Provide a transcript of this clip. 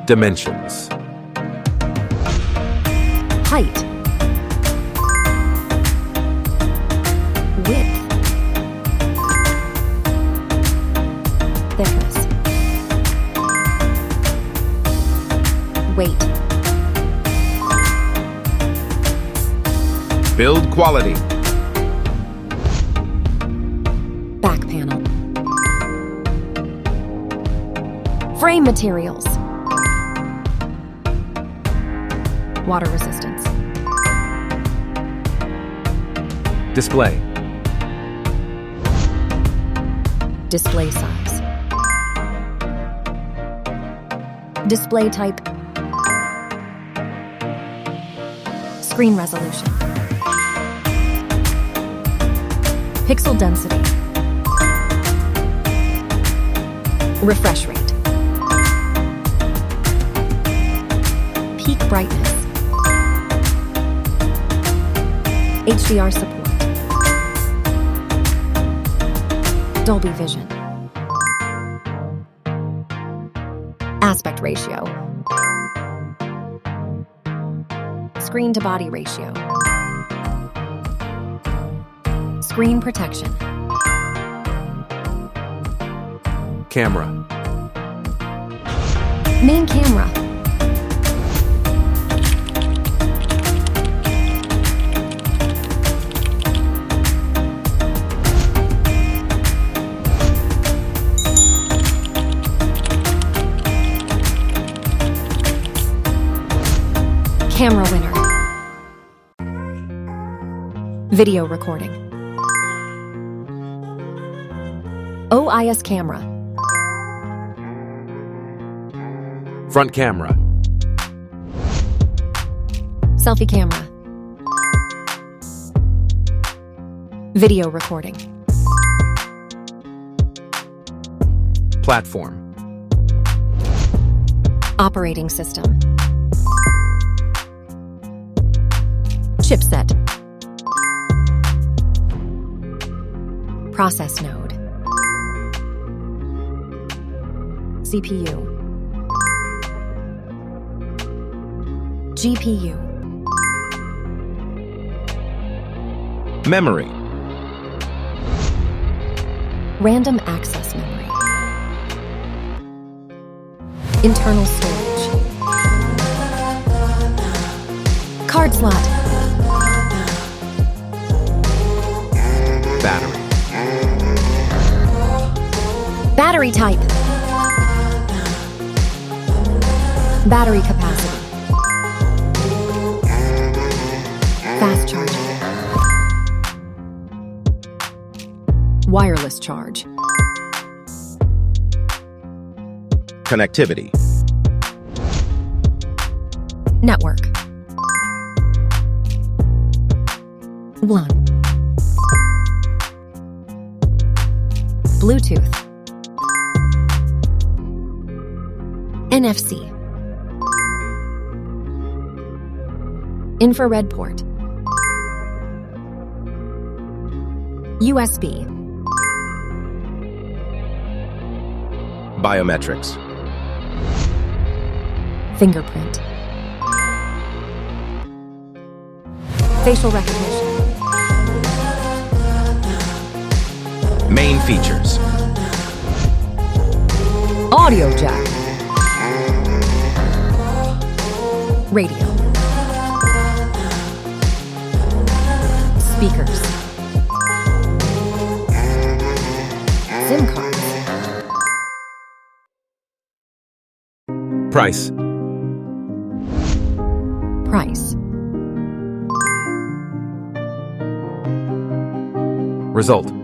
Dimensions. Height. Width. Thickness. Weight. Build quality. Back panel. Frame materials. Water resistance. Display. Display size. Display type. Screen resolution. Pixel density. Refresh rate. Peak brightness. HDR support. Dolby Vision. Aspect ratio. Screen to body ratio. Screen protection. Camera. Main camera. Camera winner. Video recording. OIS camera. Front camera. Selfie camera. Video recording. Platform. Operating system. Chipset. Process node. CPU. GPU. Memory. Random access memory. Internal storage. Card slot. Battery. Battery type. Battery capacity. Fast charging. Wireless charge. Connectivity. Network. 1. Bluetooth. NFC. Infrared port. USB. Biometrics. Fingerprint. Facial recognition. Main features. Audio jack. Radio. Speakers. SIM cards. Price. Price. Result.